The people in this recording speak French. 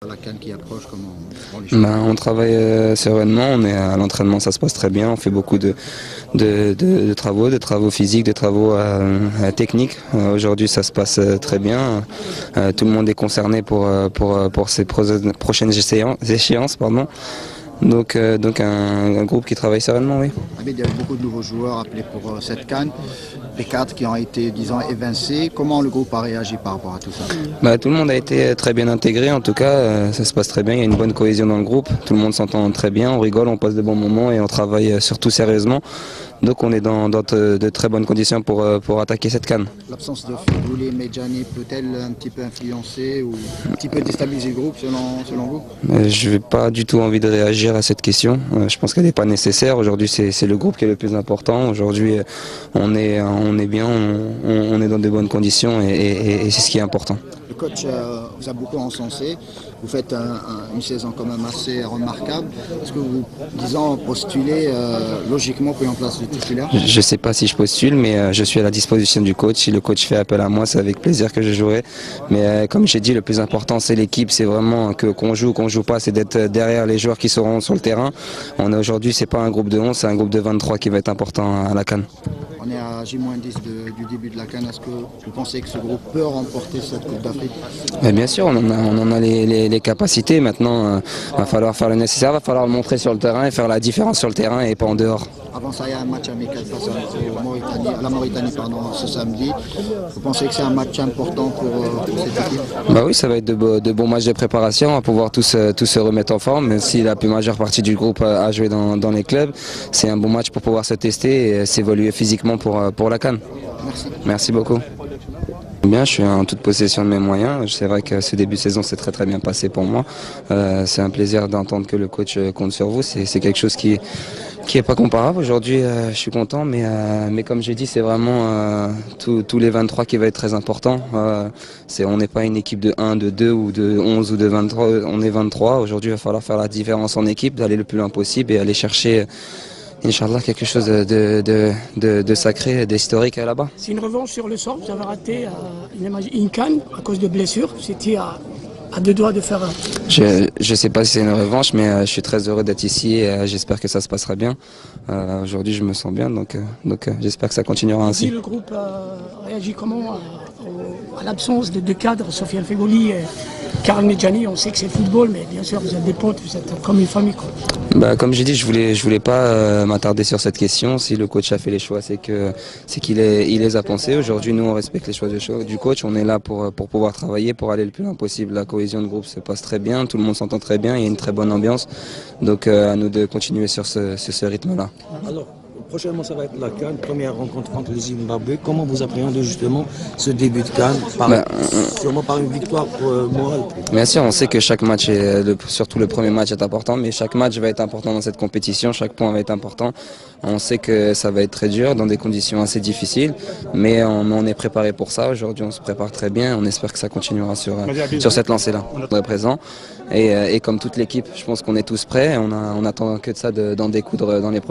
La CAN qui approche, comment on prend les choses? On travaille sereinement, on est à l'entraînement, ça se passe très bien, on fait beaucoup de travaux physiques, de travaux techniques. Aujourd'hui ça se passe très bien, tout le monde est concerné pour ces prochaines échéances. Pardon. Donc un groupe qui travaille sereinement, oui. Il y a eu beaucoup de nouveaux joueurs appelés pour cette CAN, les 4 qui ont été, disons, évincés. Comment le groupe a réagi par rapport à tout ça? Tout le monde a été très bien intégré, en tout cas, ça se passe très bien, il y a une bonne cohésion dans le groupe, tout le monde s'entend très bien, on rigole, on passe de bons moments et on travaille surtout sérieusement. Donc on est dans de très bonnes conditions pour attaquer cette CAN. L'absence de Feghouli et Medjani peut-elle un petit peu influencer ou un petit peu déstabiliser le groupe selon vous? Je n'ai pas du tout envie de réagir à cette question. Je pense qu'elle n'est pas nécessaire. Aujourd'hui, c'est le groupe qui est le plus important. Aujourd'hui, on est bien, on est dans de bonnes conditions et c'est ce qui est important. Le coach vous a beaucoup encensé. Vous faites une saison quand même assez remarquable. Est-ce que vous, disons, postulez logiquement pour une place de titulaire? Je ne sais pas si je postule, mais je suis à la disposition du coach. Si le coach fait appel à moi, c'est avec plaisir que je jouerai. Mais comme j'ai dit, le plus important, c'est l'équipe. C'est vraiment qu'on joue pas, c'est d'être derrière les joueurs qui seront sur le terrain. Aujourd'hui, c'est pas un groupe de 11, c'est un groupe de 23 qui va être important à la CAN. On est à J-10 du début de la CAN. Est-ce que vous pensez que ce groupe peut remporter cette Coupe d'Afrique? Bien sûr, on en a les capacités. Maintenant, il va falloir faire le nécessaire, il va falloir le montrer sur le terrain et faire la différence sur le terrain et pas en dehors. Avant ça, il y a un match amical face à la Mauritanie ce samedi. Vous pensez que c'est un match important pour cette équipe? Oui, ça va être de bons matchs de préparation. On va pouvoir tous se remettre en forme. Même si la plus majeure partie du groupe a joué dans les clubs, c'est un bon match pour pouvoir se tester et s'évoluer physiquement pour la CAN. Merci. Merci beaucoup. Bien, je suis en toute possession de mes moyens. C'est vrai que ce début de saison s'est très bien passé pour moi. C'est un plaisir d'entendre que le coach compte sur vous. C'est quelque chose qui est pas comparable. Aujourd'hui, je suis content, mais comme j'ai dit, c'est vraiment tous les 23 qui va être très important. On n'est pas une équipe de 1, de 2 ou de 11 ou de 23. On est 23. Aujourd'hui, il va falloir faire la différence en équipe, d'aller le plus loin possible et aller chercher Inch'Allah, quelque chose de sacré, d'historique là-bas. C'est une revanche sur le sort. Vous avez raté une CAN à cause de blessures. C'était à 2 doigts de faire. Je ne sais pas si c'est une revanche, mais je suis très heureux d'être ici et j'espère que ça se passera bien. Aujourd'hui, je me sens bien, donc j'espère que ça continuera ainsi. Le groupe réagit comment à l'absence de deux cadres, Sofiane Feghouli et Karim Medjani? On sait que c'est le football, mais bien sûr, vous êtes des potes, vous êtes comme une famille, quoi. Comme j'ai dit, je voulais pas m'attarder sur cette question. Si le coach a fait les choix, c'est qu'il les a pensés. Aujourd'hui, nous, on respecte les choix du coach. On est là pour pouvoir travailler, pour aller le plus loin possible. La cohésion de groupe se passe très bien, tout le monde s'entend très bien, il y a une très bonne ambiance. Donc à nous de continuer sur ce rythme-là. Alors, prochainement, ça va être la CAN, première rencontre contre le Zimbabwe. Comment vous appréhendez justement ce début de CAN, sûrement par une victoire morale? Bien sûr, on sait que chaque match, surtout le premier match est important, mais chaque match va être important dans cette compétition, chaque point va être important. On sait que ça va être très dur, dans des conditions assez difficiles, mais on est préparé pour ça. Aujourd'hui, on se prépare très bien, on espère que ça continuera sur cette lancée-là. On est présent, et comme toute l'équipe, je pense qu'on est tous prêts, on attend que de ça d'en découdre dans les prochains.